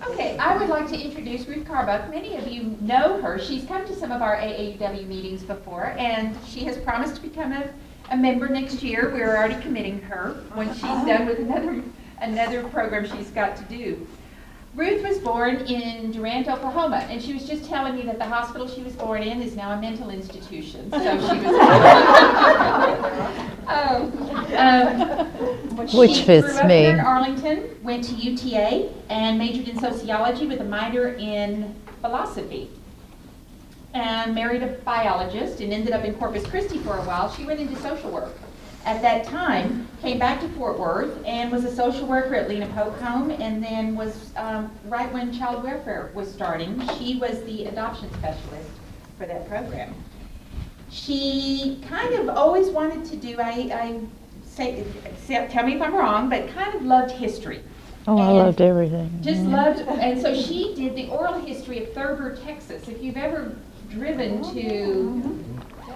Okay, I would like to introduce Ruth Karbach. Many of you know her. She's come to some of our AAUW meetings before, and she has promised to become a member next year. We're already committing her when she's done with another program she's got to do. Ruth was born in Tarrant, Oklahoma, and she was just telling me that the hospital she was born in is now a mental institution. So she was. Which fits She grew up me. here in Arlington, went to UTA, and majored in sociology with a minor in philosophy. And married a biologist and ended up in Corpus Christi for a while. She went into social work. At that time, came back to Fort Worth and was a social worker at Lena Pope Home, and then was, right when child welfare was starting, she was the adoption specialist for that program. She kind of always wanted to do, I say, tell me if I'm wrong, but kind of loved history. Oh, I loved everything. Just loved, and so she did the oral history of Thurber, Texas. If you've ever driven to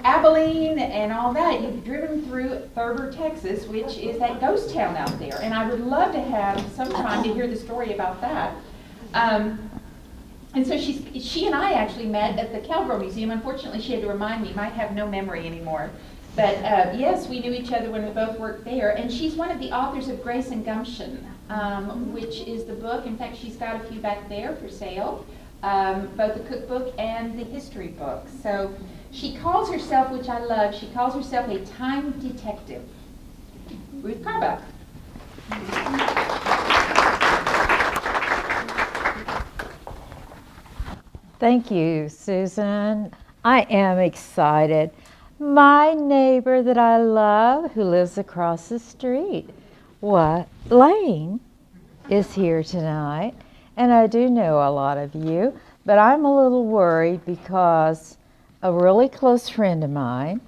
Abilene and all that, you've driven through Thurber, Texas, which is that ghost town out there. And I would love to have some time to hear the story about that. And so she and I actually met at the Cowgirl Museum. Unfortunately, she had to remind me, might have no memory anymore. But yes, we knew each other when we both worked there. And she's one of the authors of Grace and Gumption, which is the book. In fact, she's got a few back there for sale, both the cookbook and the history book. So she calls herself, which I love, she calls herself a time detective. Ruth Karbach. Thank you, Susan. I am excited. My neighbor that I love, who lives across the street, Lane, is here tonight. And I do know a lot of you, but I'm a little worried because a really close friend of mine,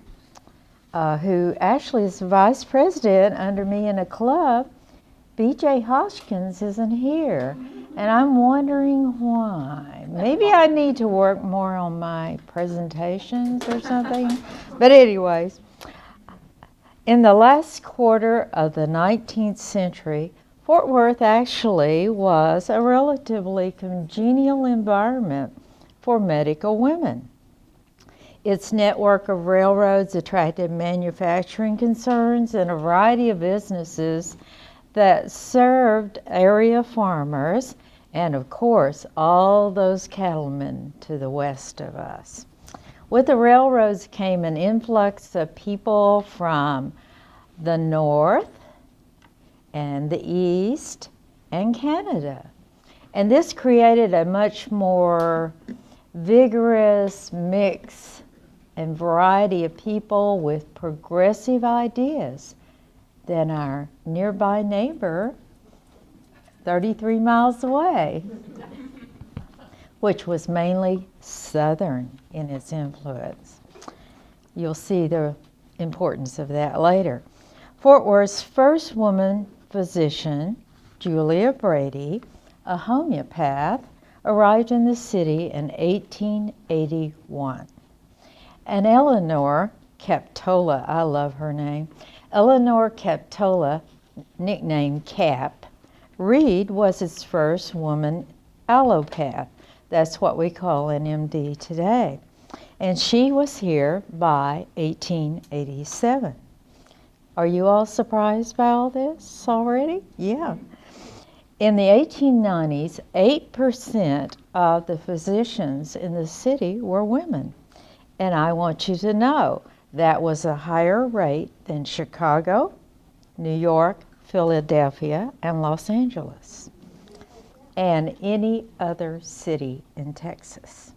who actually is vice president under me in a club, B.J. Hoskins, isn't here. And I'm wondering why. Maybe I need to work more on my presentations or something. But anyways, in the last quarter of the 19th century, Fort Worth actually was a relatively congenial environment for medical women. Its network of railroads attracted manufacturing concerns and a variety of businesses that served area farmers and, of course, all those cattlemen to the west of us. With the railroads came an influx of people from the north and the east and Canada. And this created a much more vigorous mix and variety of people with progressive ideas than our nearby neighbor 33 miles away, which was mainly Southern in its influence. You'll see the importance of that later. Fort Worth's first woman physician, Julia Brady, a homeopath, arrived in the city in 1881. And Eleanor Captola, I love her name, Eleanor Captola, nicknamed Cap, Reed was its first woman allopath. That's what we call an MD today. And she was here by 1887. Are you all surprised by all this already? Yeah. In the 1890s, 8% of the physicians in the city were women. And I want you to know that was a higher rate than Chicago, New York, Philadelphia, and Los Angeles, and any other city in Texas.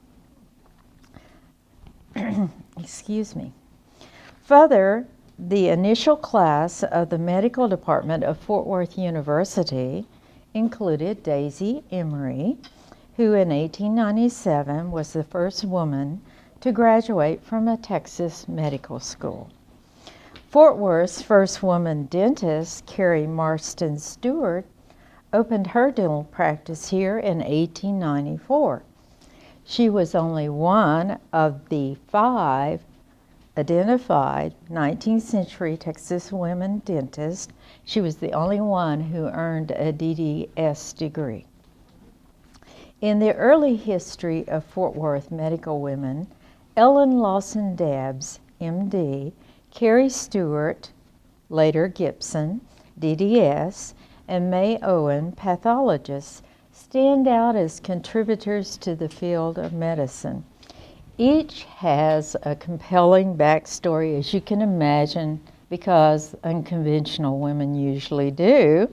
Excuse me. Further, the initial class of the medical department of Fort Worth University included Daisy Emery, who in 1897 was the first woman to graduate from a Texas medical school. Fort Worth's first woman dentist, Carrie Marston Stewart, opened her dental practice here in 1894. She was only one of the 5 identified 19th century Texas women dentists. She was the only one who earned a DDS degree. In the early history of Fort Worth medical women, Ellen Lawson Debs, MD, Carrie Stewart, later Gibson, DDS, and May Owen, pathologists, stand out as contributors to the field of medicine. Each has a compelling backstory, as you can imagine, because unconventional women usually do,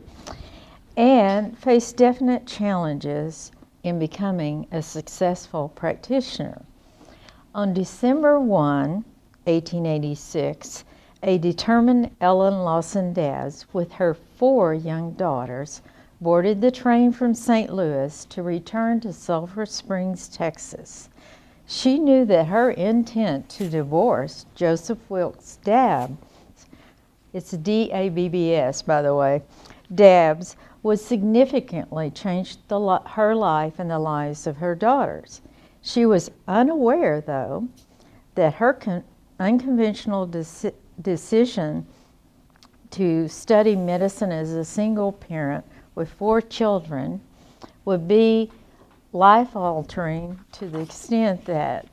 and face definite challenges in becoming a successful practitioner. On December 1, 1886, a determined Ellen Lawson Des, with her 4 young daughters, boarded the train from St. Louis to return to Sulphur Springs, Texas. She knew that her intent to divorce Joseph Wilkes Debs, it's D-A-B-B-S, by the way, Debs, would significantly change her life and the lives of her daughters. She was unaware, though, that her unconventional decision to study medicine as a single parent with 4 children would be life-altering to the extent that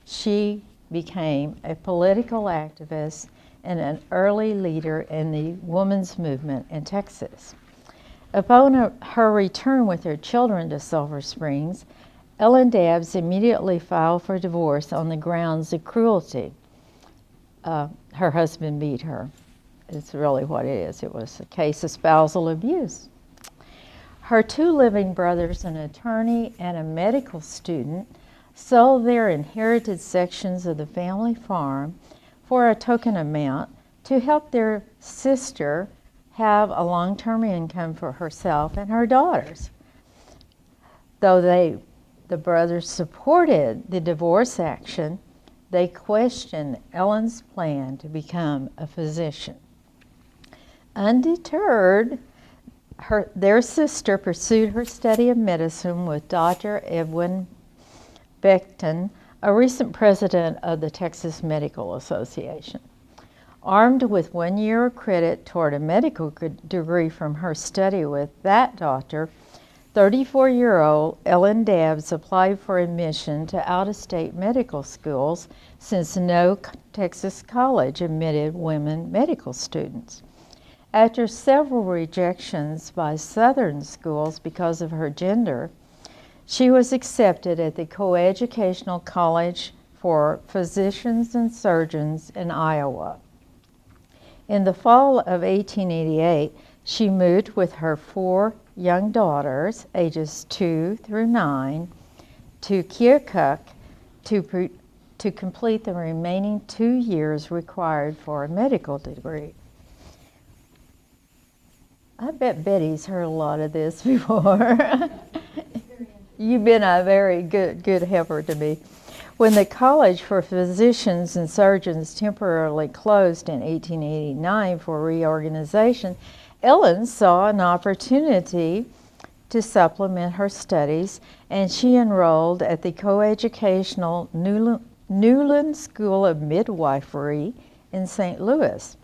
she became a political activist and an early leader in the women's movement in Texas. Upon her return with her children to Sulphur Springs, Ellen Debs immediately filed for divorce on the grounds of cruelty. Her husband beat her. It's really what it is. It was a case of spousal abuse. Her 2 living brothers, an attorney and a medical student, sold their inherited sections of the family farm for a token amount to help their sister have a long-term income for herself and her daughters. Though the brothers supported the divorce action, they questioned Ellen's plan to become a physician. Undeterred, their sister pursued her study of medicine with Dr. Edwin Beckton, a recent president of the Texas Medical Association. Armed with 1 year of credit toward a medical degree from her study with that doctor, 34-year-old Ellen Debs applied for admission to out-of-state medical schools since no Texas college admitted women medical students. After several rejections by Southern schools because of her gender, she was accepted at the Coeducational College for Physicians and Surgeons in Iowa. In the fall of 1888, she moved with her 4 young daughters, ages 2 through 9, to Keokuk to complete the remaining 2 years required for a medical degree. I bet Betty's heard a lot of this before. You've been a very good helper to me. When the College for Physicians and Surgeons temporarily closed in 1889 for reorganization, Ellen saw an opportunity to supplement her studies, and she enrolled at the coeducational Newland School of Midwifery in St. Louis.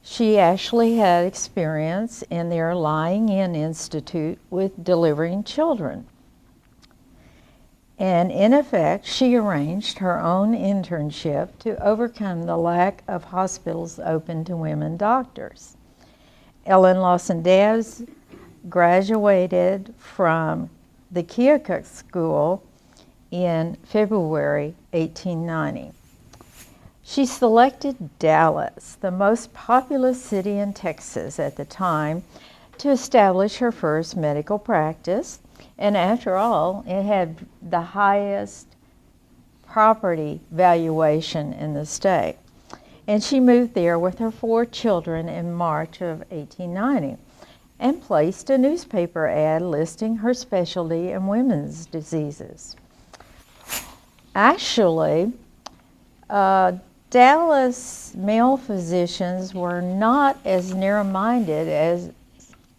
She actually had experience in their lying-in institute with delivering children. And in effect, she arranged her own internship to overcome the lack of hospitals open to women doctors. Ellen Lawson Des graduated from the Keokuk School in February 1890. She selected Dallas, the most populous city in Texas at the time, to establish her first medical practice. And after all, it had the highest property valuation in the state. And she moved there with her 4 children in March of 1890 and placed a newspaper ad listing her specialty in women's diseases. Actually, Dallas male physicians were not as narrow-minded as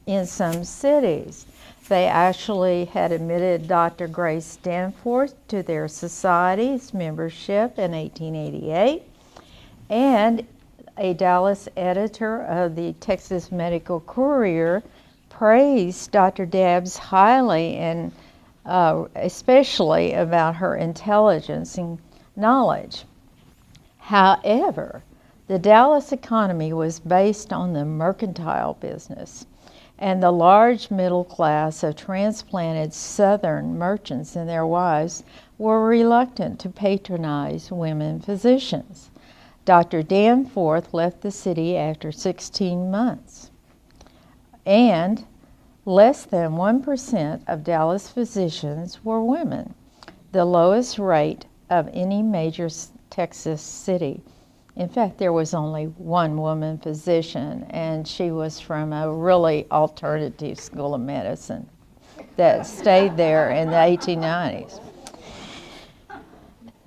in some cities. They actually had admitted Dr. Grace Danforth to their society's membership in 1888, and a Dallas editor of the Texas Medical Courier praised Dr. Debs highly and especially about her intelligence and knowledge. However, the Dallas economy was based on the mercantile business, and the large middle class of transplanted Southern merchants and their wives were reluctant to patronize women physicians. Dr. Danforth left the city after 16 months, and less than 1% of Dallas physicians were women, the lowest rate of any major Texas city. In fact, there was only one woman physician, and she was from a really alternative school of medicine that stayed there in the 1890s.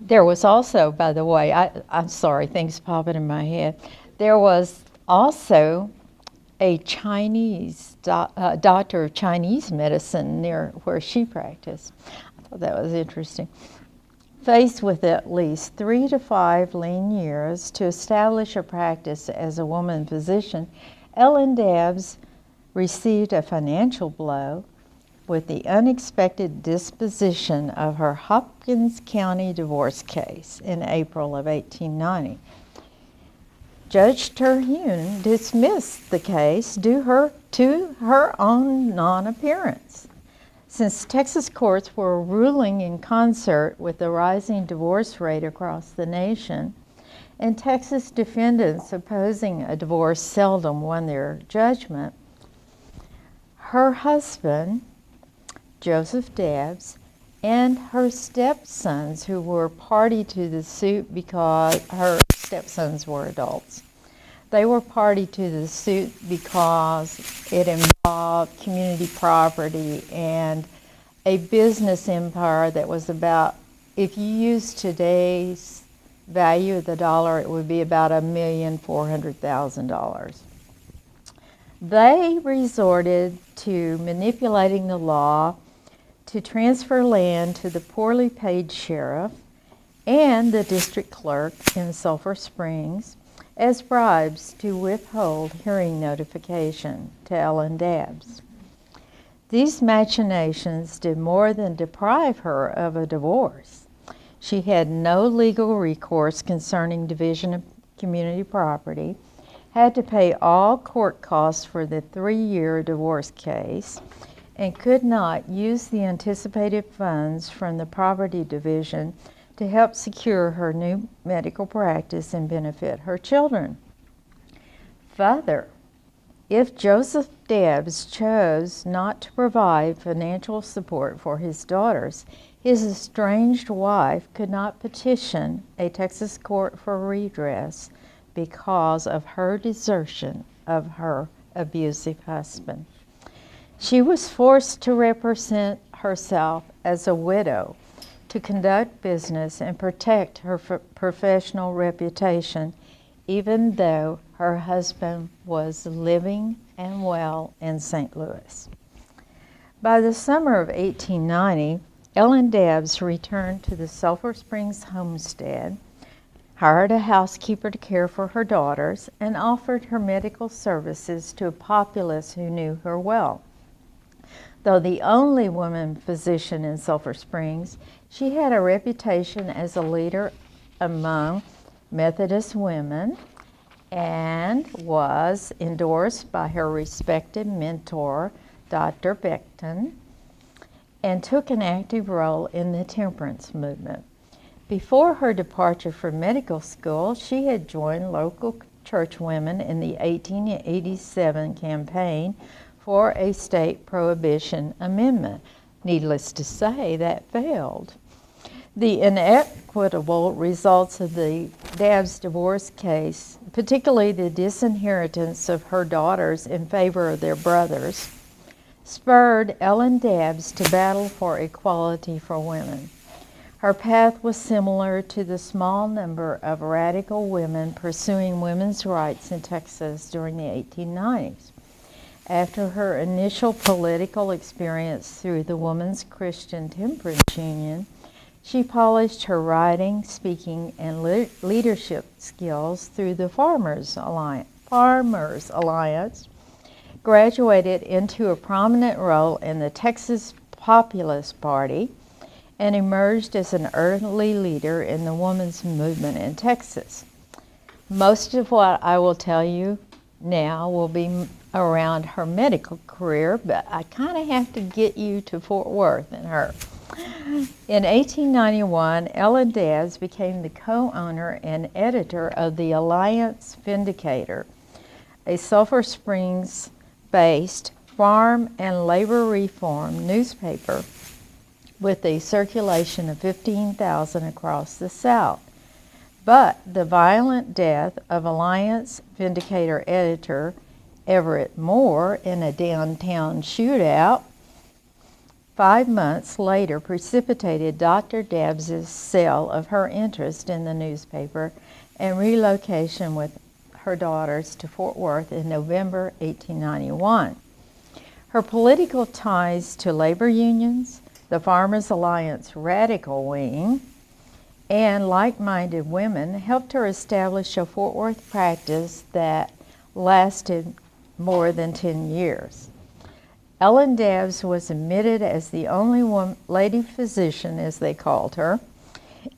There was also, by the way, I'm sorry, things popping in my head. There was also a Chinese doctor of Chinese medicine near where she practiced. I thought that was interesting. Faced with at least 3 to 5 lean years to establish a practice as a woman physician, Ellen Debs received a financial blow with the unexpected disposition of her Hopkins County divorce case in April of 1890. Judge Terhune dismissed the case due to her own non-appearance. Since Texas courts were ruling in concert with the rising divorce rate across the nation, and Texas defendants opposing a divorce seldom won their judgment, her husband, Joseph Debs, and her stepsons, who were party to the suit because her stepsons were adults. They were party to the suit because it involved community property and a business empire that was about, if you use today's value of the dollar, it would be about $1,400,000. They resorted to manipulating the law to transfer land to the poorly paid sheriff and the district clerk in Sulphur Springs as bribes to withhold hearing notification to Ellen Debs. These machinations did more than deprive her of a divorce. She had no legal recourse concerning division of community property, had to pay all court costs for the 3-year divorce case, and could not use the anticipated funds from the property division to help secure her new medical practice and benefit her children. Further, if Joseph Debs chose not to provide financial support for his daughters, his estranged wife could not petition a Texas court for redress because of her desertion of her abusive husband. She was forced to represent herself as a widow to conduct business and protect her professional reputation, even though her husband was living and well in St. Louis. By the summer of 1890, Ellen Debs returned to the Sulphur Springs homestead, hired a housekeeper to care for her daughters, and offered her medical services to a populace who knew her well. Though the only woman physician in Sulphur Springs, she had a reputation as a leader among Methodist women and was endorsed by her respected mentor, Dr. Beckton, and took an active role in the temperance movement. Before her departure from medical school, she had joined local church women in the 1887 campaign for a state prohibition amendment. Needless to say, that failed. The inequitable results of the Debs divorce case, particularly the disinheritance of her daughters in favor of their brothers, spurred Ellen Debs to battle for equality for women. Her path was similar to the small number of radical women pursuing women's rights in Texas during the 1890s. After her initial political experience through the Women's Christian Temperance Union, she polished her writing, speaking, and leadership skills through the Farmers Alliance, graduated into a prominent role in the Texas Populist Party and emerged as an early leader in the women's movement in Texas. Most of what I will tell you now will be around her medical career, but I kind of have to get you to Fort Worth and her. In 1891, Ellen Debs became the co-owner and editor of the Alliance Vindicator, a Sulphur Springs-based farm and labor reform newspaper with a circulation of 15,000 across the South. But the violent death of Alliance Vindicator editor Everett Moore in a downtown shootout 5 months later precipitated Dr. Debs' sale of her interest in the newspaper and relocation with her daughters to Fort Worth in November 1891. Her political ties to labor unions, the Farmers Alliance radical wing, and like-minded women helped her establish a Fort Worth practice that lasted more than 10 years. Ellen Debs was admitted as the only lady physician, as they called her,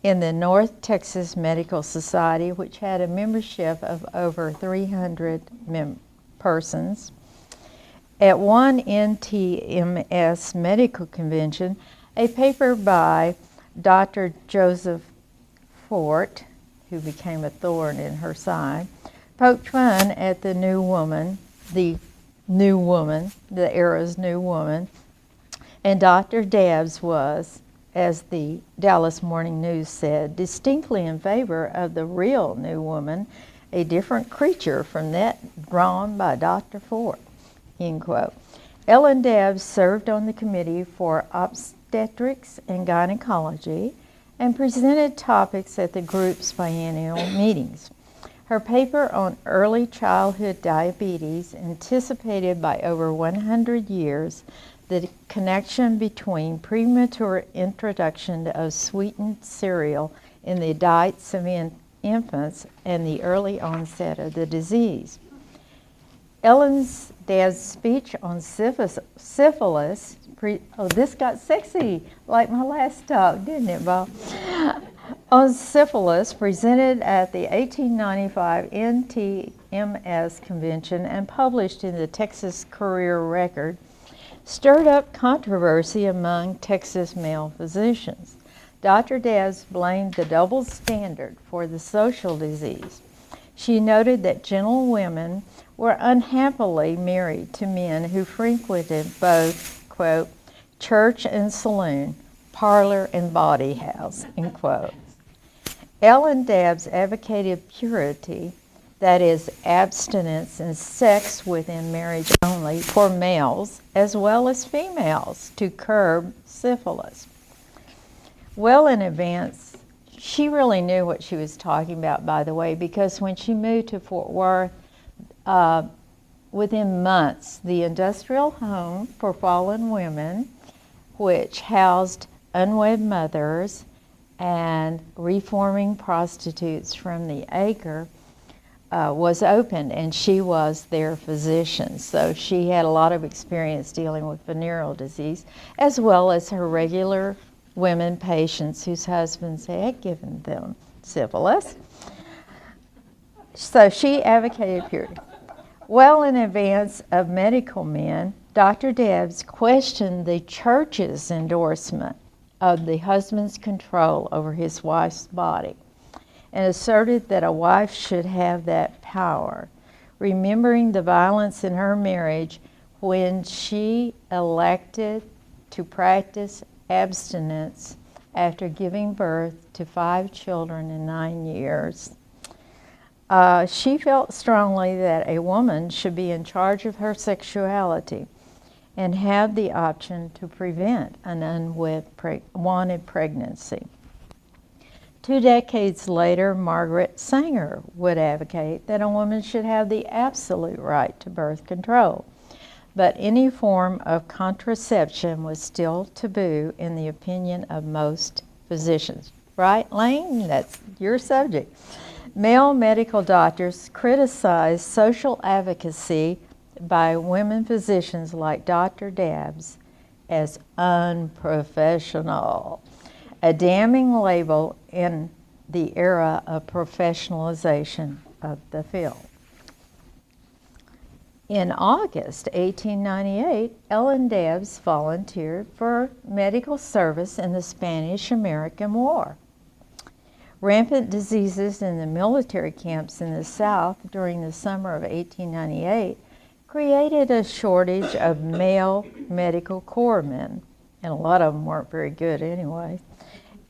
in the North Texas Medical Society, which had a membership of over 300 persons. At one NTMS medical convention, a paper by Dr. Joseph Fort, who became a thorn in her side, poked fun at the era's new woman, and Dr. Debs was, as the Dallas Morning News said, distinctly in favor of the real new woman, a different creature from that drawn by Dr. Fort, end quote. Ellen Debs served on the Committee for Obstetrics and Gynecology and presented topics at the group's biennial meetings. Her paper on early childhood diabetes anticipated by over 100 years the connection between premature introduction of sweetened cereal in the diets of infants and the early onset of the disease. Ellen Debs' speech on syphilis, this got sexy like my last talk, didn't it, Bob? On syphilis, presented at the 1895 NTMS convention and published in the Texas Courier Record, stirred up controversy among Texas male physicians. Dr. Debs blamed the double standard for the social disease. She noted that gentlewomen were unhappily married to men who frequented both, quote, church and saloon, parlor and bawdy house, end quote. Ellen Debs advocated purity, that is, abstinence and sex within marriage only for males as well as females to curb syphilis. Well in advance, she really knew what she was talking about, by the way, because when she moved to Fort Worth, within months, the industrial home for fallen women, which housed unwed mothers and reforming prostitutes from the acre, was opened, and she was their physician. So she had a lot of experience dealing with venereal disease, as well as her regular women patients whose husbands had given them syphilis. So she advocated purity. Well in advance of medical men, Dr. Debs questioned the church's endorsement of the husband's control over his wife's body and asserted that a wife should have that power, remembering the violence in her marriage when she elected to practice abstinence after giving birth to 5 children in 9 years. She felt strongly that a woman should be in charge of her sexuality and have the option to prevent an unwanted pregnancy. 2 decades later, Margaret Sanger would advocate that a woman should have the absolute right to birth control, but any form of contraception was still taboo in the opinion of most physicians. Right, Lane? That's your subject. Male medical doctors criticized social advocacy by women physicians like Dr. Debs as unprofessional, a damning label in the era of professionalization of the field. In August 1898, Ellen Debs volunteered for medical service in the Spanish-American War. Rampant diseases in the military camps in the South during the summer of 1898 created a shortage of male medical corpsmen, and a lot of them weren't very good anyway.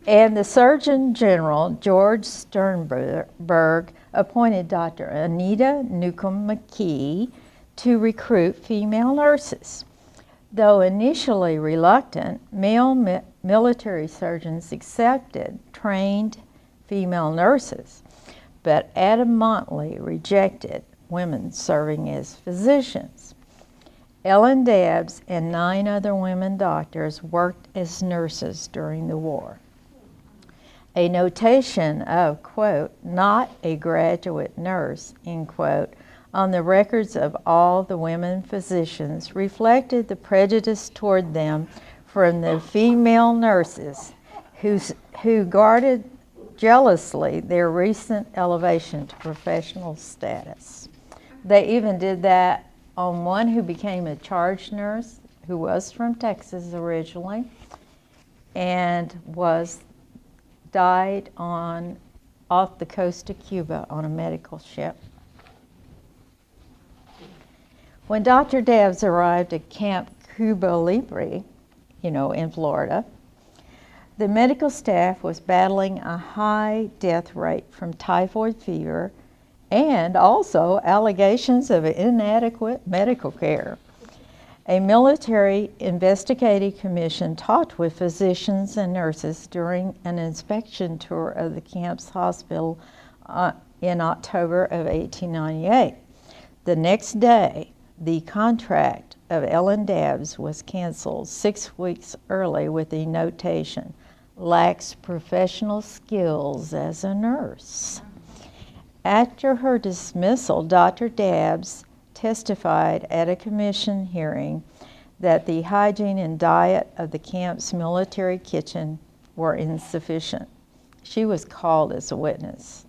And the Surgeon General, George Sternberg, appointed Dr. Anita Newcomb McKee to recruit female nurses. Though initially reluctant, male military surgeons accepted trained female nurses, but adamantly rejected women serving as physicians. Ellen Debs and 9 other women doctors worked as nurses during the war. A notation of, quote, not a graduate nurse, end quote, on the records of all the women physicians reflected the prejudice toward them from the female nurses who guarded jealously their recent elevation to professional status. They even did that on one who became a charge nurse, who was from Texas originally, and died off the coast of Cuba on a medical ship. When Dr. Debs arrived at Camp Cuba Libre, in Florida, the medical staff was battling a high death rate from typhoid fever and also allegations of inadequate medical care. A military investigative commission talked with physicians and nurses during an inspection tour of the camp's hospital in October of 1898. The next day, the contract of Ellen Debs was canceled 6 weeks early with the notation, lacks professional skills as a nurse. After her dismissal, Dr. Debs testified at a commission hearing that the hygiene and diet of the camp's military kitchen were insufficient. She was called as a witness.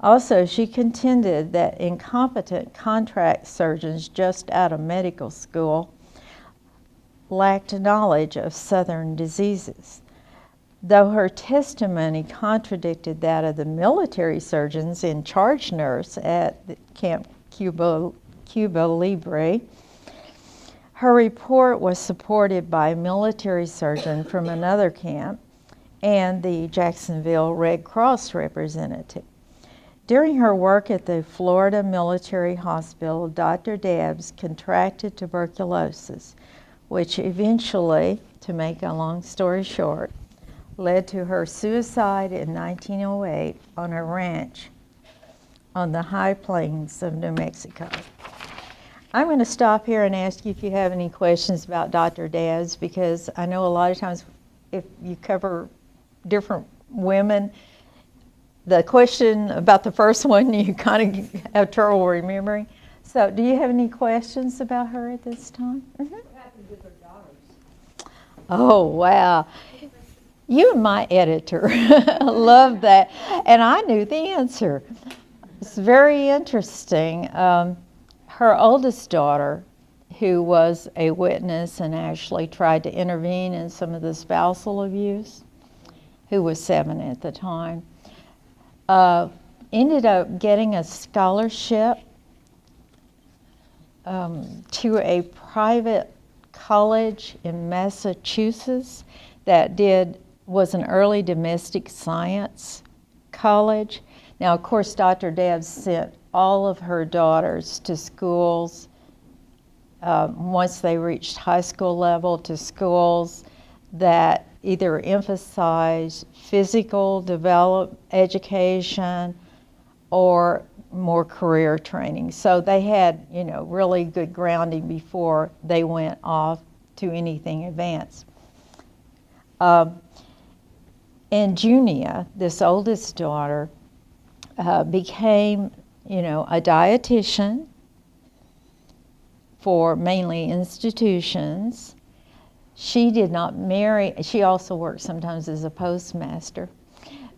Also, she contended that incompetent contract surgeons just out of medical school lacked knowledge of Southern diseases. Though her testimony contradicted that of the military surgeons in charge nurse at the Camp Cuba Libre, her report was supported by a military surgeon from another camp and the Jacksonville Red Cross representative. During her work at the Florida Military Hospital, Dr. Debs contracted tuberculosis, which eventually, to make a long story short, led to her suicide in 1908 on a ranch on the high plains of New Mexico. I'm going to stop here and ask you if you have any questions about Dr. Debs, because I know a lot of times if you cover different women, the question about the first one you kind of have trouble remembering. So do you have any questions about her at this time? Mm-hmm. What happened with her daughters? Oh, wow. You and my editor loved that, and I knew the answer. It's very interesting. Her oldest daughter, who was a witness and actually tried to intervene in some of the spousal abuse, who was 7 at the time, ended up getting a scholarship to a private college in Massachusetts that was an early domestic science college. Now, of course, Dr. Debs sent all of her daughters to schools, once they reached high school level, to schools that either emphasized physical education or more career training. So they had, really good grounding before they went off to anything advanced. And Junia, this oldest daughter, became, a dietitian for mainly institutions. She did not marry. She also worked sometimes as a postmaster.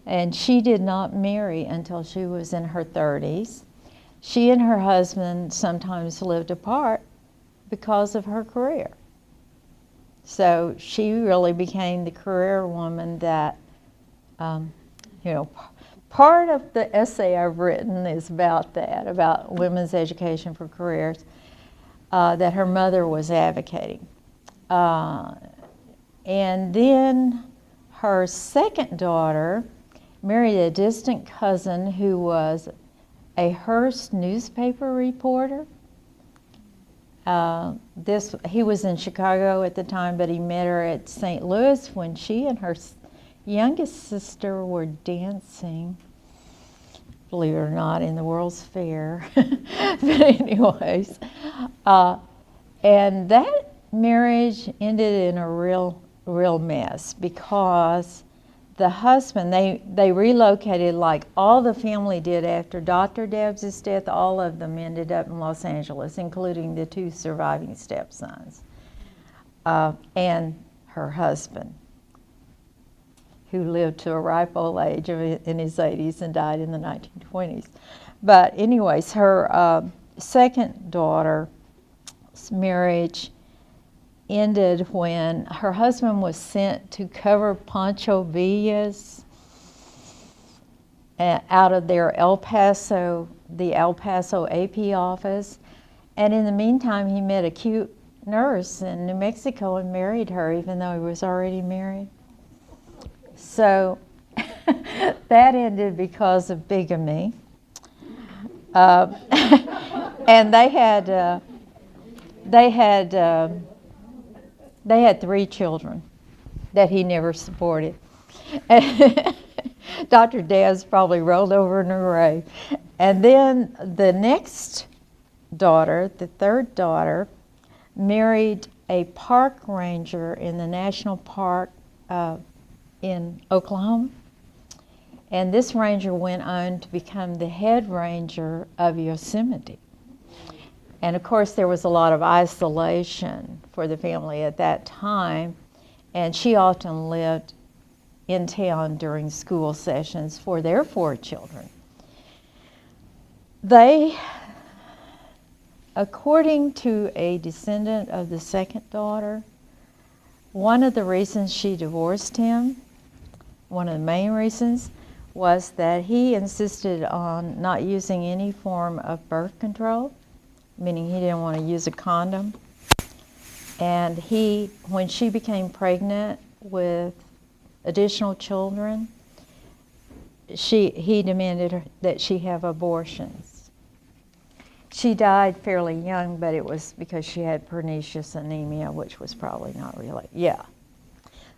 And she did not marry until she was in her 30s. She and her husband sometimes lived apart because of her career. So she really became the career woman that, part of the essay I've written is about that, about women's education for careers, that her mother was advocating. And then her second daughter married a distant cousin who was a Hearst newspaper reporter. He was in Chicago at the time, but he met her at St. Louis when she and her youngest sister were dancing, believe it or not, in the World's Fair. But anyways, and that marriage ended in a real mess because the husband, they relocated like all the family did after Dr. Debs' death. All of them ended up in Los Angeles, including the 2 surviving stepsons and her husband, who lived to a ripe old age in his 80s and died in the 1920s. But anyways, her second daughter's marriage ended when her husband was sent to cover Pancho Villa's out of their the El Paso AP office. And in the meantime, he met a cute nurse in New Mexico and married her, even though he was already married. So that ended because of bigamy. And they had 3 children that he never supported. Dr. Des probably rolled over in her grave. And then the next daughter, the third daughter, married a park ranger in the national park in Oklahoma. And this ranger went on to become the head ranger of Yosemite. And of course, there was a lot of isolation for the family at that time, and she often lived in town during school sessions for their 4 children. They, according to a descendant of the second daughter, one of the reasons she divorced him, one of the main reasons, was that he insisted on not using any form of birth control, meaning he didn't want to use a condom. And when she became pregnant with additional children, he demanded that she have abortions. She died fairly young, but it was because she had pernicious anemia, which was probably not really,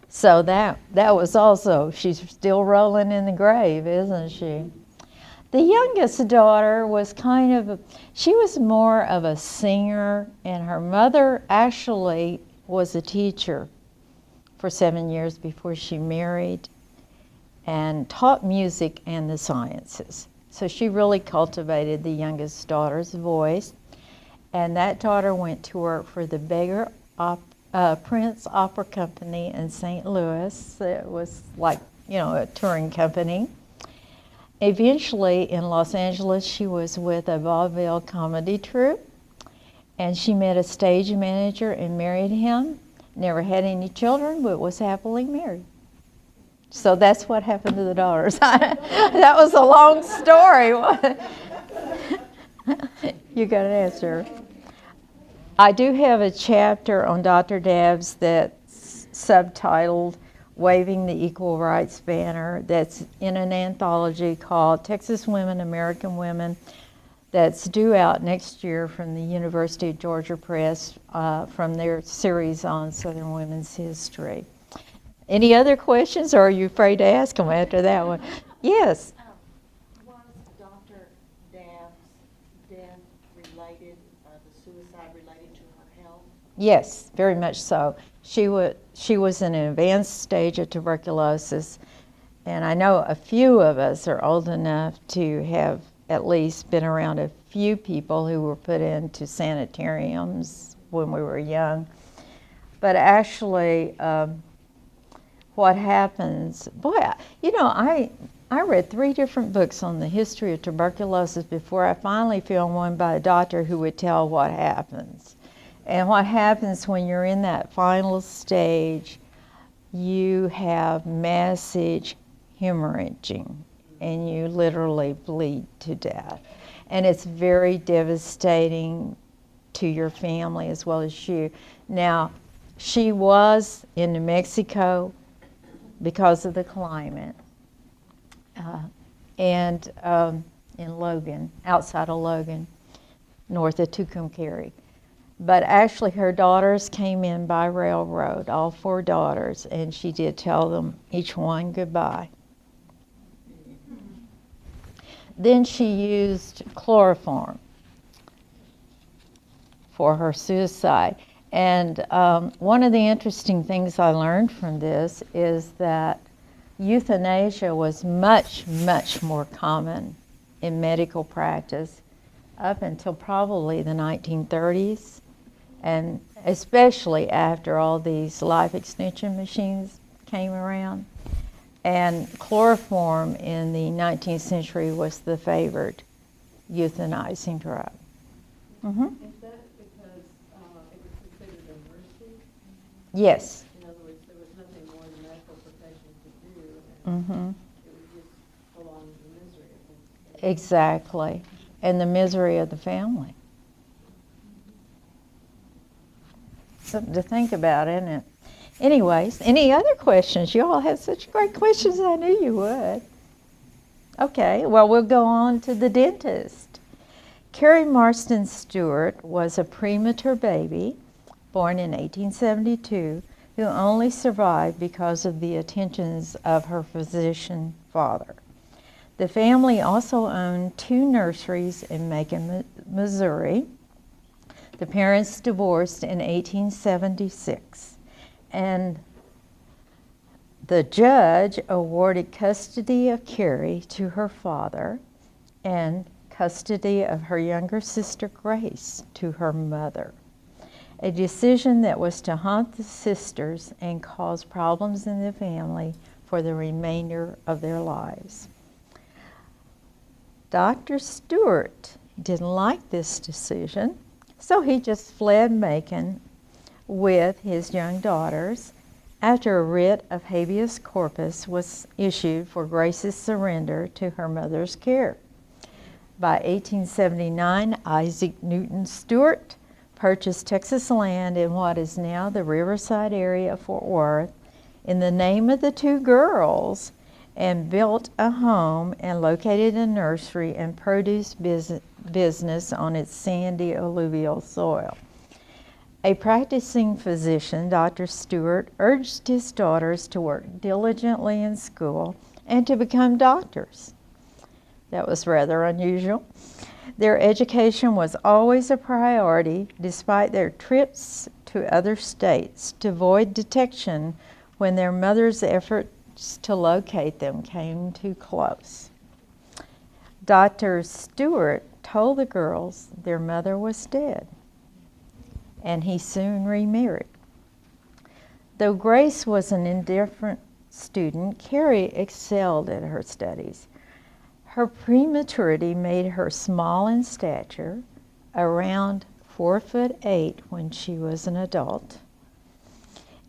So that was also, she's still rolling in the grave, isn't she? The youngest daughter was she was more of a singer, and her mother actually was a teacher for 7 years before she married and taught music and the sciences. So she really cultivated the youngest daughter's voice. And that daughter went to work for the Beggar Prince Opera Company in St. Louis. It was like, a touring company. Eventually, in Los Angeles, she was with a vaudeville comedy troupe, and she met a stage manager and married him. Never had any children, but was happily married. So that's what happened to the daughters. That was a long story. You got an answer. I do have a chapter on Dr. Debs that's subtitled Waving the Equal Rights Banner, that's in an anthology called Texas Women, American Women, that's due out next year from the University of Georgia Press from their series on Southern women's history. Any other questions, or are you afraid to ask them after that one? Yes? Was Dr. Debs' death related, the suicide related to her health? Yes, very much so. She was in an advanced stage of tuberculosis, and I know a few of us are old enough to have at least been around a few people who were put into sanitariums when we were young. But actually, what happens, boy, I read 3 different books on the history of tuberculosis before I finally found one by a doctor who would tell what happens. And what happens when you're in that final stage, you have massive hemorrhaging, and you literally bleed to death. And it's very devastating to your family as well as you. Now, she was in New Mexico because of the climate, and in Logan, outside of Logan, north of Tucumcari. But actually her daughters came in by railroad, all 4 daughters, and she did tell them each one goodbye. Then she used chloroform for her suicide. And one of the interesting things I learned from this is that euthanasia was much, much more common in medical practice up until probably the 1930s, and especially after all these life extension machines came around. And chloroform in the 19th century was the favored euthanizing drug. Mm-hmm. Is that because it was considered a mercy? Yes. In other words, there was nothing more the medical profession could do, and Mm-hmm. it would just prolong the misery of the Exactly. And the misery of the family. Something to think about, isn't it? Anyways, any other questions? You all have such great questions. I knew you would. Okay, well, we'll go on to the dentist. Carrie Marston Stewart was a premature baby born in 1872 who only survived because of the attentions of her physician father. The family also owned 2 nurseries in Macon, Missouri. The parents divorced in 1876. And the judge awarded custody of Carrie to her father and custody of her younger sister Grace to her mother. A decision that was to haunt the sisters and cause problems in the family for the remainder of their lives. Dr. Stewart didn't like this decision, so he just fled Macon with his young daughters after a writ of habeas corpus was issued for Grace's surrender to her mother's care. By 1879, Isaac Newton Stewart purchased Texas land in what is now the Riverside area of Fort Worth in the name of the 2 girls and built a home and located a nursery and produce business on its sandy alluvial soil. A practicing physician, Dr. Stewart, urged his daughters to work diligently in school and to become doctors. That was rather unusual. Their education was always a priority, despite their trips to other states to avoid detection when their mother's efforts to locate them came too close. Dr. Stewart told the girls their mother was dead, and he soon remarried. Though Grace was an indifferent student, Carrie excelled at her studies. Her prematurity made her small in stature, around 4'8" when she was an adult,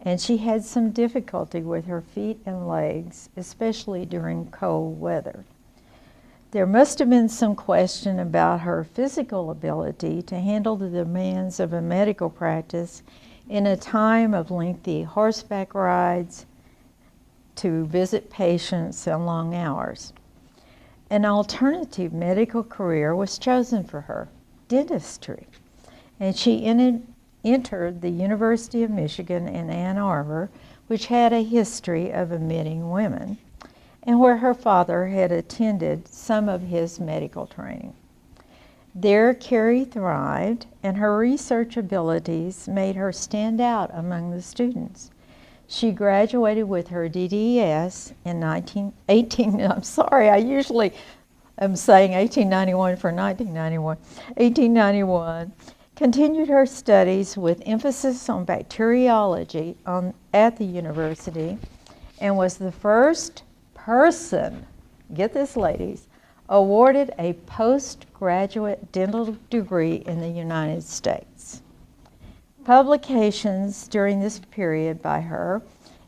and she had some difficulty with her feet and legs, especially during cold weather. There must have been some question about her physical ability to handle the demands of a medical practice in a time of lengthy horseback rides to visit patients and long hours. An alternative medical career was chosen for her, dentistry, and she entered the University of Michigan in Ann Arbor, which had a history of admitting women, and where her father had attended some of his medical training. There, Carrie thrived, and her research abilities made her stand out among the students. She graduated with her DDS in 1891 for 1991, 1891, continued her studies with emphasis on bacteriology at the university, and was the first person, get this ladies, awarded a postgraduate dental degree in the United States. Publications during this period by her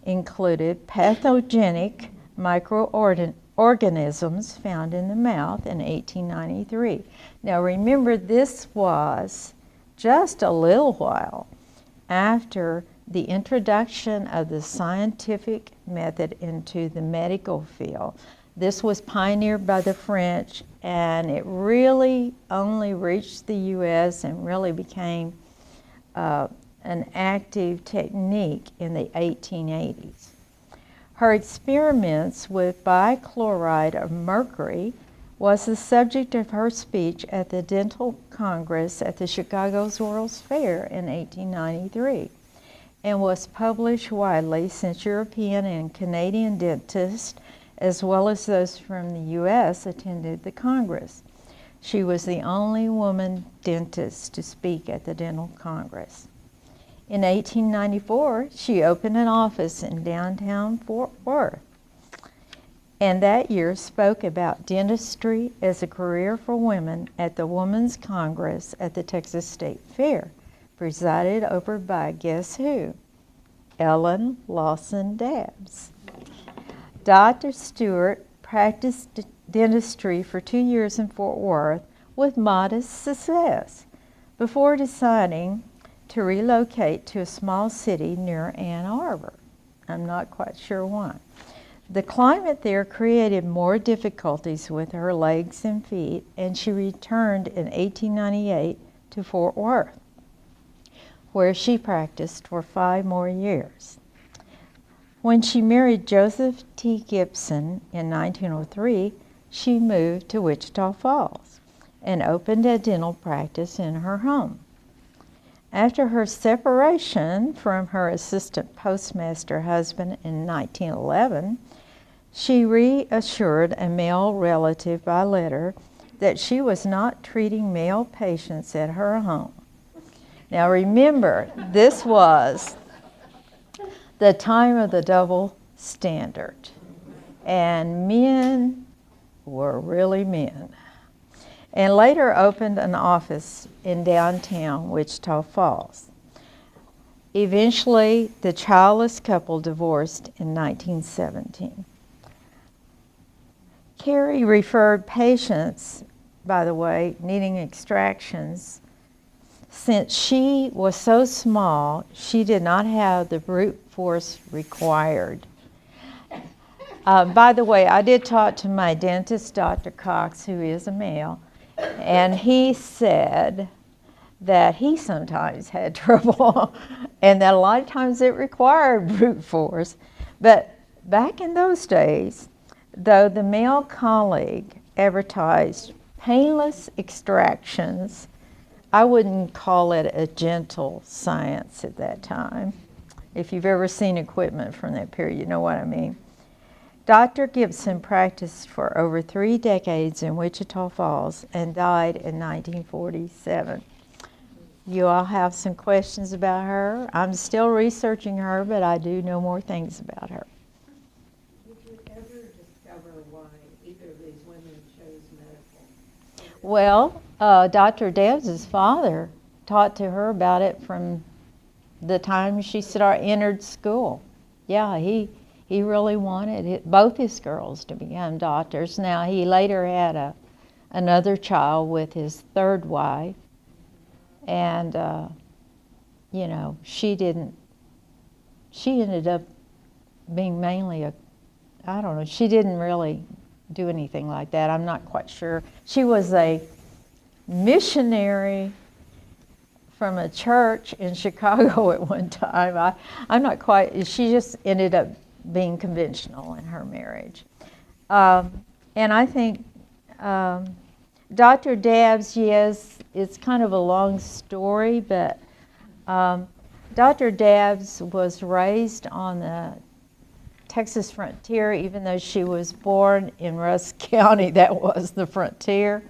included Pathogenic Microorganisms Found in the Mouth in 1893. Now remember, this was just a little while after the introduction of the scientific method into the medical field. This was pioneered by the French, and it really only reached the U.S. and really became an active technique in the 1880s. Her experiments with bichloride of mercury was the subject of her speech at the Dental Congress at the Chicago's World's Fair in 1893, and was published widely since European and Canadian dentists, as well as those from the U.S., attended the Congress. She was the only woman dentist to speak at the Dental Congress. In 1894, she opened an office in downtown Fort Worth, and that year spoke about dentistry as a career for women at the Women's Congress at the Texas State Fair, presided over by, guess who? Ellen Lawson Debs. Dr. Stewart practiced dentistry for 2 years in Fort Worth with modest success before deciding to relocate to a small city near Ann Arbor. I'm not quite sure why. The climate there created more difficulties with her legs and feet, and she returned in 1898 to Fort Worth, where she practiced for 5 more years. When she married Joseph T. Gibson in 1903, she moved to Wichita Falls and opened a dental practice in her home. After her separation from her assistant postmaster husband in 1911, she reassured a male relative by letter that she was not treating male patients at her home. Now remember, this was the time of the double standard, and men were really men. And later opened an office in downtown Wichita Falls. Eventually, the childless couple divorced in 1917. Carrie referred patients, by the way, needing extractions. Since she was so small, she did not have the brute force required. By the way, I did talk to my dentist, Dr. Cox, who is a male, and he said that he sometimes had trouble and that a lot of times it required brute force. But back in those days, though the male colleague advertised painless extractions, I wouldn't call it a gentle science at that time. If you've ever seen equipment from that period, you know what I mean. Dr. Gibson practiced for over 3 decades in Wichita Falls and died in 1947. You all have some questions about her? I'm still researching her, but I do know more things about her. Did you ever discover why either of these women chose medical? Well, Dr. Debs' father taught to her about it from the time she entered school. Yeah, he really wanted both his girls to become doctors. Now, he later had another child with his 3rd wife, and, she ended up being mainly she didn't really do anything like that. I'm not quite sure. She was a missionary from a church in Chicago at one time. I'm not quite, she just ended up being conventional in her marriage. And I think Dr. Debs, yes, it's kind of a long story, but Dr. Debs was raised on the Texas frontier, even though she was born in Rusk County, that was the frontier,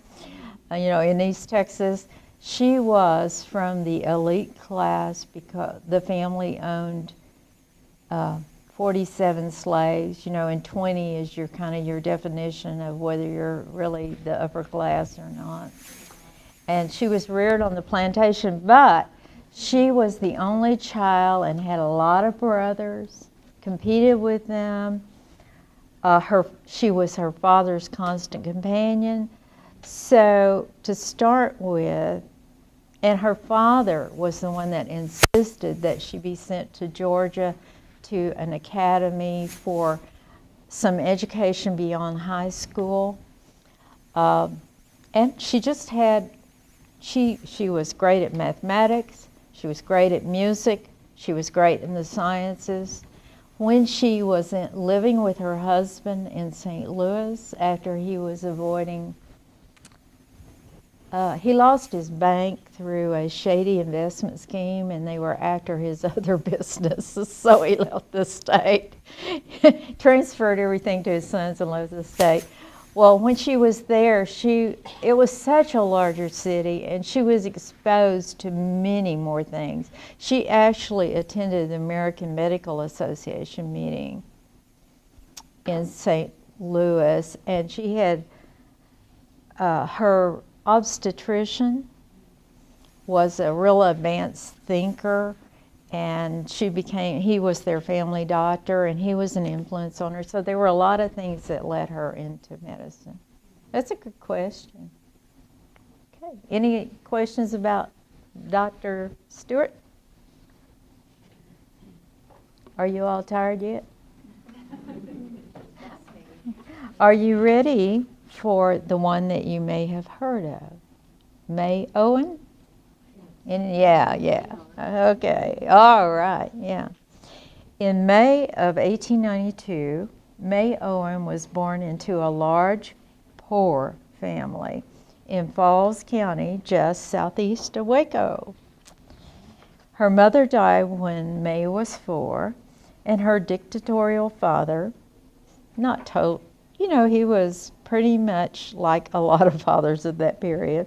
in East Texas. She was from the elite class because the family owned 47 slaves, and 20 is your definition of whether you're really the upper class or not. And she was reared on the plantation, but she was the only child and had a lot of brothers, competed with them. She was her father's constant companion. So to start with, and her father was the one that insisted that she be sent to Georgia to an academy for some education beyond high school. And she just had, she was great at mathematics, she was great at music, she was great in the sciences. When she was living with her husband in St. Louis, after he was avoiding, he lost his bank through a shady investment scheme, and they were after his other businesses, so he left the state, transferred everything to his sons and left the state. Well, when she was there, it was such a larger city, and she was exposed to many more things. She actually attended the American Medical Association meeting in St. Louis, and she had her obstetrician was a real advanced thinker, and he was their family doctor, and he was an influence on her. So there were a lot of things that led her into medicine. That's a good question. Okay, any questions about Dr. Stewart? Are you all tired yet? Are you ready for the one that you may have heard of? May Owen? Yeah. Okay, all right, yeah. In May of 1892, May Owen was born into a large, poor family in Falls County, just southeast of Waco. Her mother died when May was 4, and her dictatorial father, he was pretty much like a lot of fathers of that period,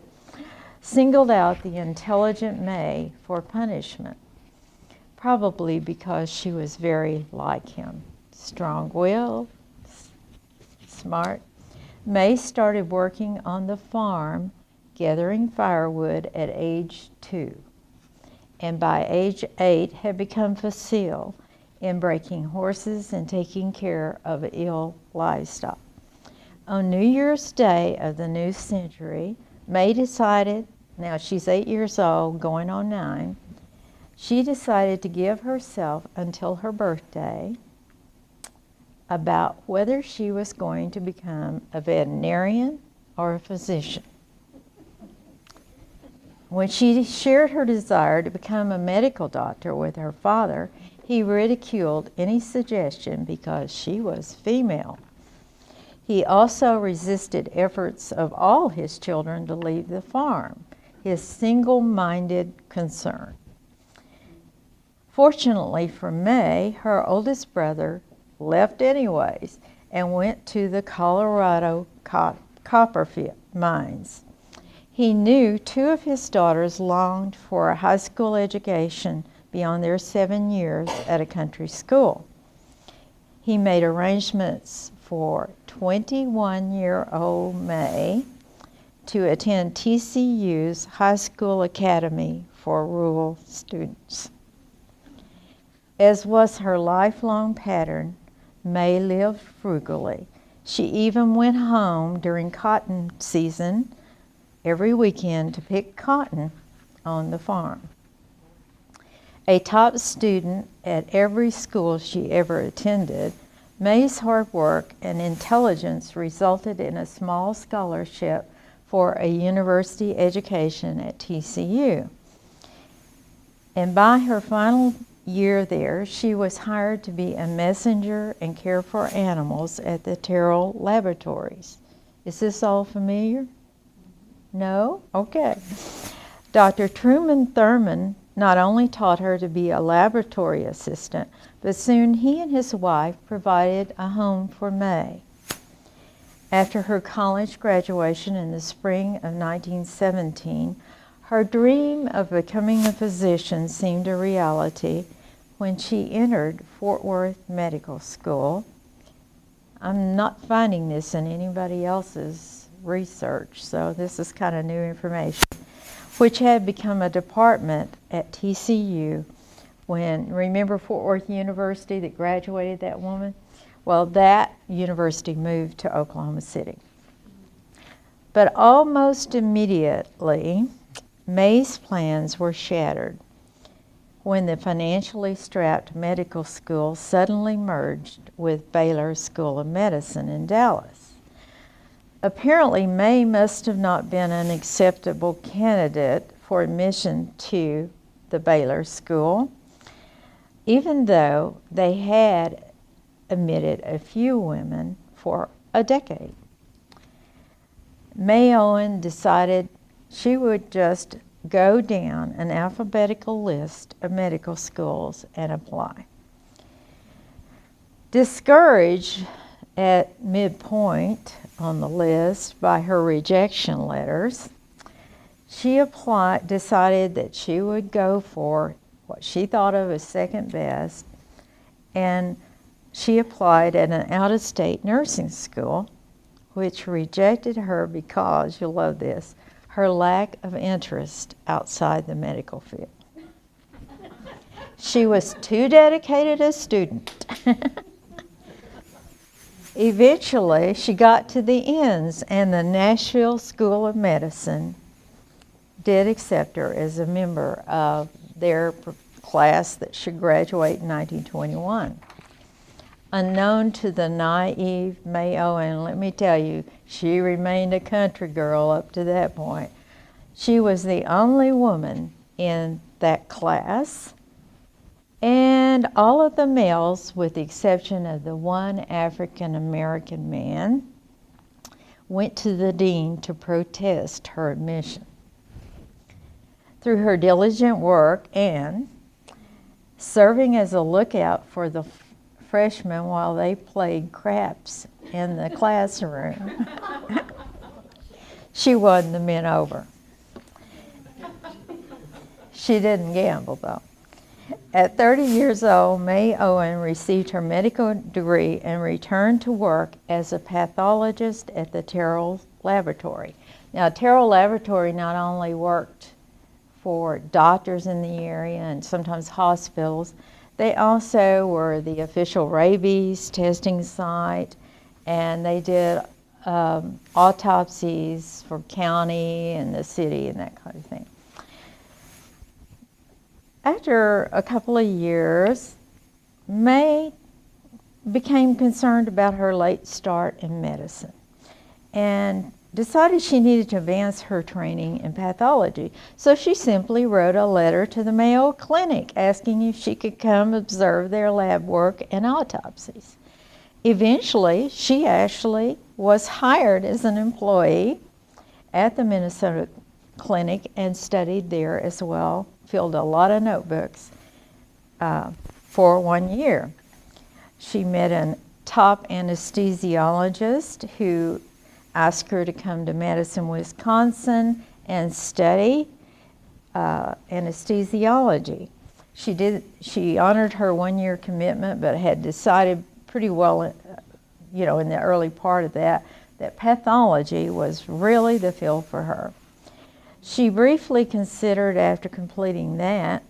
singled out the intelligent May for punishment, probably because she was very like him, strong-willed, smart. May started working on the farm, gathering firewood at age 2, and by age 8 had become facile in breaking horses and taking care of ill livestock. On New Year's Day of the new century, May decided, now she's 8 years old, going on 9, she decided to give herself until her birthday about whether she was going to become a veterinarian or a physician. When she shared her desire to become a medical doctor with her father, he ridiculed any suggestion because she was female. He also resisted efforts of all his children to leave the farm, his single-minded concern. Fortunately for May, her oldest brother left anyways and went to the Colorado copper mines. He knew 2 of his daughters longed for a high school education beyond their 7 years at a country school. He made arrangements for 21-year-old May to attend TCU's High School Academy for rural students. As was her lifelong pattern, May lived frugally. She even went home during cotton season every weekend to pick cotton on the farm. A top student at every school she ever attended, May's hard work and intelligence resulted in a small scholarship for a university education at TCU. And by her final year there, she was hired to be a messenger and care for animals at the Tarrant laboratories. Is this all familiar? No? Okay. Dr. Truman Thurman not only taught her to be a laboratory assistant, but soon he and his wife provided a home for May. After her college graduation in the spring of 1917, Her dream of becoming a physician seemed a reality when she entered Fort Worth Medical School. I'm not finding this in anybody else's research, so this is kind of new information, which had become a department at TCU when, remember Fort Worth University that graduated that woman? Well, that university moved to Oklahoma City. But almost immediately, May's plans were shattered when the financially strapped medical school suddenly merged with Baylor School of Medicine in Dallas. Apparently, May must have not been an acceptable candidate for admission to the Baylor School, even though they had admitted a few women for a decade. May Owen decided she would just go down an alphabetical list of medical schools and apply. Discouraged at midpoint on the list by her rejection letters, she decided that she would go for what she thought of as second best, and she applied at an out-of-state nursing school, which rejected her because, you'll love this, her lack of interest outside the medical field. She was too dedicated a student. Eventually, she got to the ends, and the Nashville School of Medicine did accept her as a member of their class that should graduate in 1921. Unknown to the naive Mayo, and let me tell you, she remained a country girl up to that point. She was the only woman in that class, and all of the males, with the exception of the one African American man, went to the dean to protest her admission. Through her diligent work and serving as a lookout for the freshmen while they played craps in the classroom, she won the men over. She didn't gamble, though. At 30 years old, May Owen received her medical degree and returned to work as a pathologist at the Tarrant Laboratory. Now, Tarrant Laboratory not only worked for doctors in the area and sometimes hospitals, they also were the official rabies testing site, and they did autopsies for county and the city and that kind of thing. After a couple of years, May became concerned about her late start in medicine and decided she needed to advance her training in pathology. So she simply wrote a letter to the Mayo Clinic asking if she could come observe their lab work and autopsies. Eventually, she actually was hired as an employee at the Minnesota Clinic and studied there as well, filled a lot of notebooks for 1 year. She met a top anesthesiologist who asked her to come to Madison, Wisconsin and study anesthesiology. She honored her 1 year commitment, but had decided pretty well, in the early part of that pathology was really the field for her. She briefly considered, after completing that,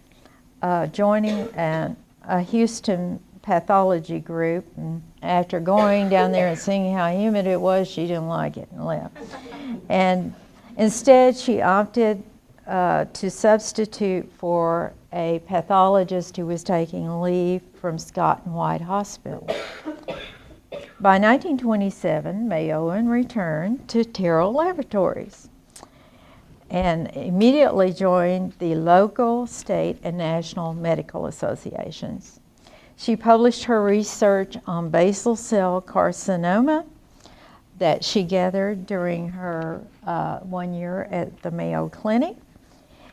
joining a Houston pathology group, and after going down there and seeing how humid it was, she didn't like it and left. And instead, she opted to substitute for a pathologist who was taking leave from Scott and White Hospital. By 1927, May Owen returned to Tarrant Laboratories and immediately joined the local, state, and national medical associations. She published her research on basal cell carcinoma that she gathered during her 1 year at the Mayo Clinic,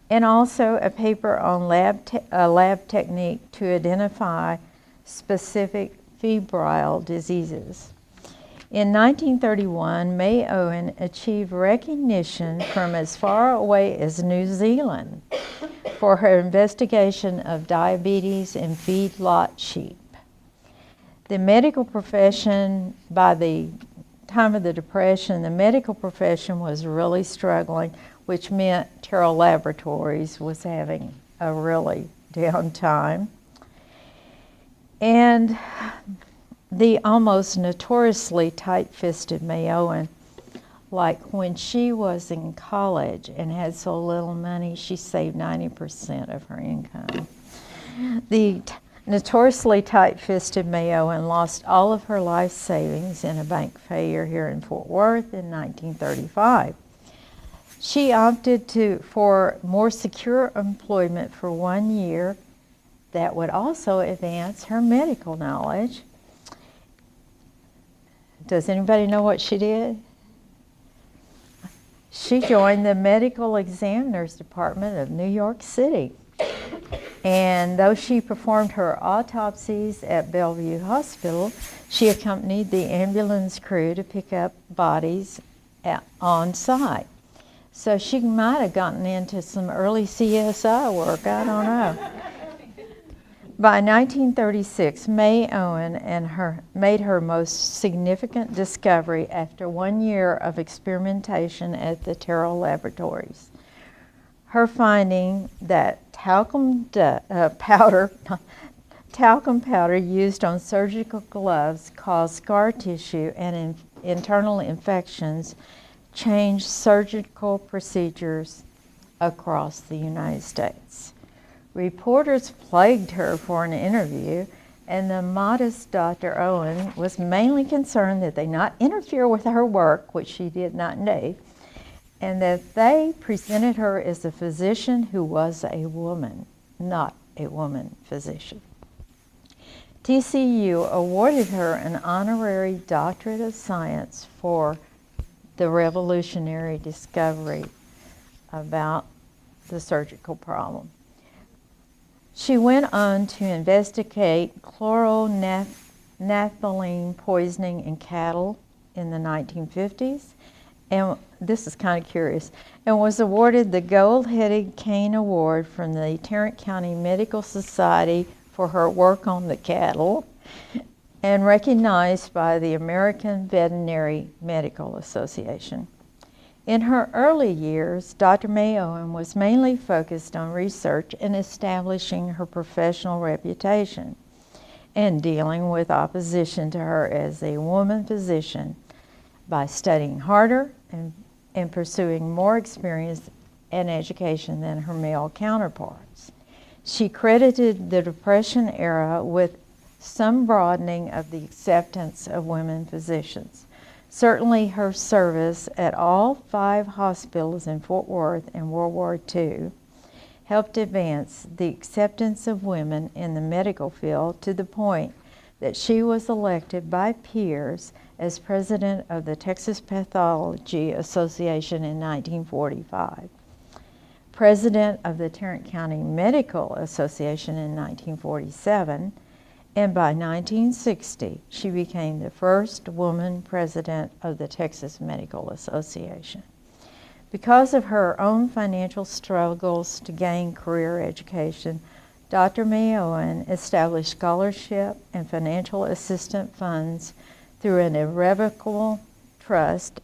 and also a paper on lab technique to identify specific febrile diseases. In 1931, May Owen achieved recognition from as far away as New Zealand for her investigation of diabetes in feedlot sheep. The medical profession, by the time of the Depression, the medical profession was really struggling, which meant Terrell Laboratories was having a really down time. And the almost notoriously tight-fisted May Owen, like when she was in college and had so little money, she saved 90% of her income. The notoriously tight-fisted May Owen lost all of her life savings in a bank failure here in Fort Worth in 1935. She opted for more secure employment for 1 year that would also advance her medical knowledge. Does anybody know what she did? She joined the Medical Examiner's Department of New York City. And though she performed her autopsies at Bellevue Hospital, she accompanied the ambulance crew to pick up bodies on site. So she might have gotten into some early CSI work, I don't know. By 1936, May Owen made her most significant discovery after 1 year of experimentation at the Terrell Laboratories. Her finding that talcum powder used on surgical gloves caused scar tissue and internal infections changed surgical procedures across the United States. Reporters plagued her for an interview, and the modest Dr. Owen was mainly concerned that they not interfere with her work, which she did not do, and that they presented her as a physician who was a woman, not a woman physician. TCU awarded her an honorary doctorate of science for the revolutionary discovery about the surgical problem. She went on to investigate chloromethylene poisoning in cattle in the 1950s, and this is kind of curious, and was awarded the Gold-Headed Cane Award from the Tarrant County Medical Society for her work on the cattle, and recognized by the American Veterinary Medical Association. In her early years, Dr. May Owen was mainly focused on research and establishing her professional reputation and dealing with opposition to her as a woman physician by studying harder and pursuing more experience and education than her male counterparts. She credited the Depression era with some broadening of the acceptance of women physicians. Certainly her service at all 5 hospitals in Fort Worth in World War II helped advance the acceptance of women in the medical field to the point that she was elected by peers as president of the Texas Pathology Association in 1945, president of the Tarrant County Medical Association in 1947, and by 1960, she became the first woman president of the Texas Medical Association. Because of her own financial struggles to gain career education, Dr. May Owen established scholarship and financial assistance funds through an irrevocable trust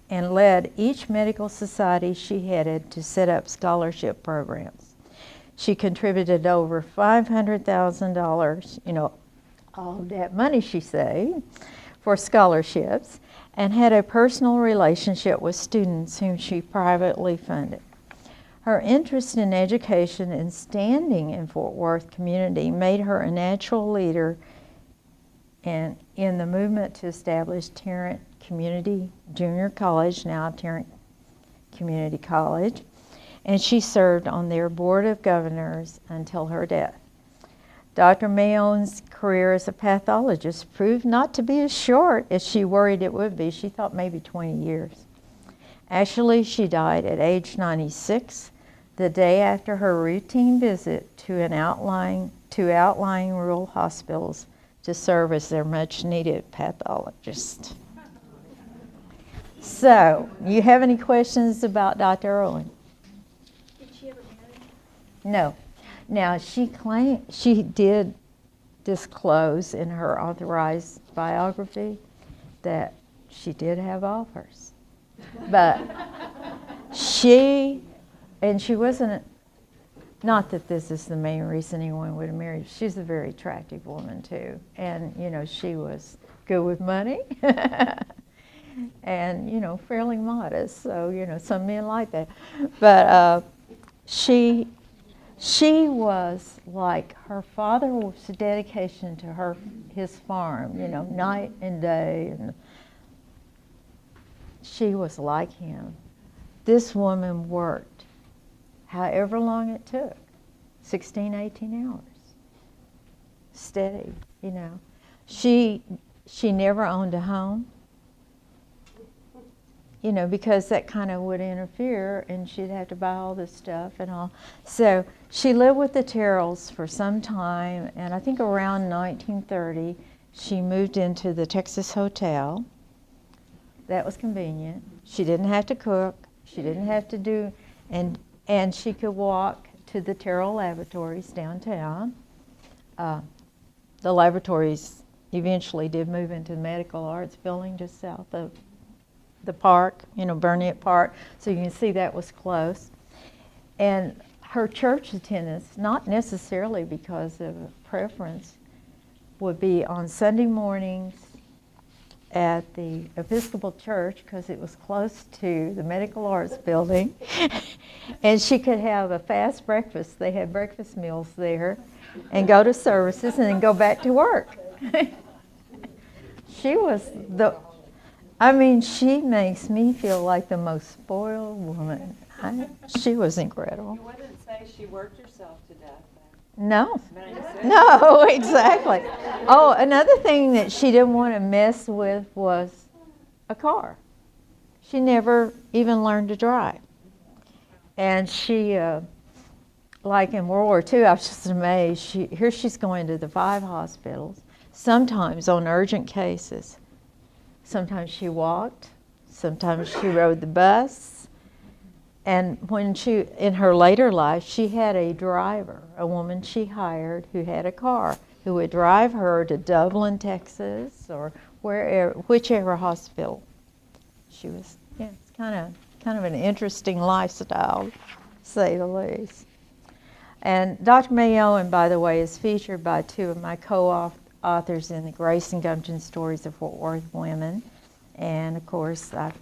and led each medical society she headed to set up scholarship programs. She contributed over $500,000, all of that money she saved, for scholarships, and had a personal relationship with students whom she privately funded. Her interest in education and standing in Fort Worth community made her a natural leader in the movement to establish Tarrant Community Junior College, now Tarrant Community College, and she served on their board of governors until her death. Dr. May Owen's career as a pathologist proved not to be as short as she worried it would be. She thought maybe 20 years. Actually, she died at age 96, the day after her routine visit to outlying rural hospitals to serve as their much-needed pathologist. So, you have any questions about Dr. Irwin? Did she ever marry? No. Now, she did disclose in her authorized biography that she did have offers. But she wasn't, not that this is the main reason anyone would have married, she's a very attractive woman too. And, she was good with money and, fairly modest. So, some men like that. But she was like, her father was a dedication to his farm, night and day, and she was like him. This woman worked however long it took, 16, 18 hours, steady, She never owned a home, because that kind of would interfere and she'd have to buy all this stuff and all. So she lived with the Terrells for some time, and I think around 1930 she moved into the Texas Hotel. That was convenient. She didn't have to cook. She didn't have to do, and she could walk to the Terrell laboratories downtown. The laboratories eventually did move into the medical arts building just south of the park, Burnett Park. So you can see that was close. And her church attendance, not necessarily because of preference, would be on Sunday mornings at the Episcopal Church because it was close to the Medical Arts Building. And she could have a fast breakfast. They had breakfast meals there, and go to services and then go back to work. She makes me feel like the most spoiled woman. She was incredible. You wouldn't say she worked herself to death then? No. No, exactly. Oh, another thing that she didn't want to mess with was a car. She never even learned to drive. And she, like in World War II, I was just amazed. Here she's going to the 5 hospitals, sometimes on urgent cases. Sometimes she walked, sometimes she rode the bus. And when in her later life, she had a driver, a woman she hired who had a car, who would drive her to Dublin, Texas, or whichever hospital she was. Yeah, it's kind of an interesting lifestyle, to say the least. And Dr. Mayo, and by the way, is featured by 2 of my co-authors in the Grace and Gumption Stories of Fort Worth Women. And of course, I've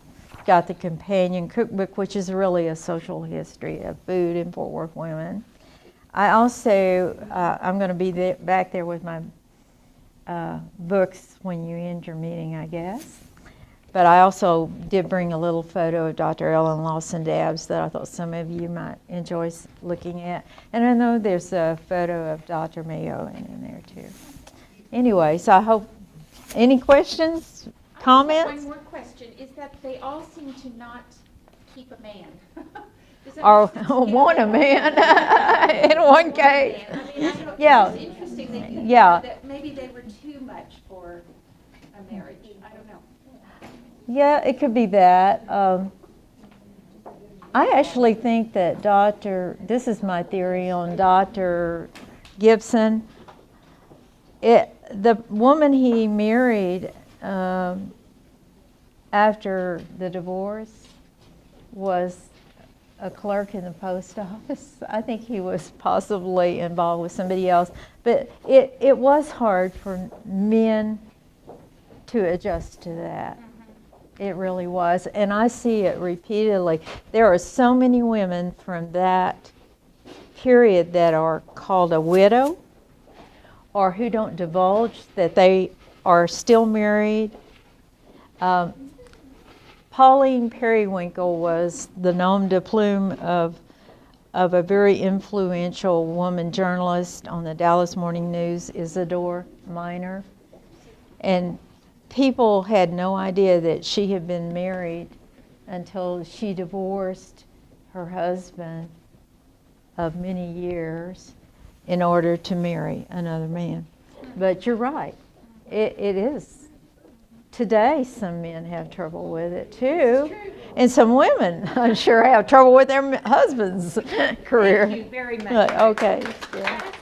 got the companion cookbook, which is really a social history of food in Fort Worth Women. I also, I'm going to be back there with my books when you end your meeting, I guess. But I also did bring a little photo of Dr. Ellen Lawson Des that I thought some of you might enjoy looking at. And I know there's a photo of Dr. Mayo in there too. Anyway, so I hope, any questions, comments? One more question, is that they all seem to not keep a man. Does that Or make sense? want a man in one case. I mean, I don't know, Yeah. it's interesting that, Yeah. that maybe they were too much for a marriage. I don't know. Yeah, it could be that. I actually think that this is my theory on Dr. Gibson. The woman he married after the divorce was a clerk in the post office. I think he was possibly involved with somebody else. But it was hard for men to adjust to that. It really was. And I see it repeatedly. There are so many women from that period that are called a widow, or who don't divulge that they are still married. Pauline Periwinkle was the nom de plume of a very influential woman journalist on the Dallas Morning News, Isadore Minor. And people had no idea that she had been married until she divorced her husband of many years in order to marry another man. But you're right. it is. Today, some men have trouble with it too. And some women, I'm sure, have trouble with their husband's career. Thank you very much. Okay. Yeah.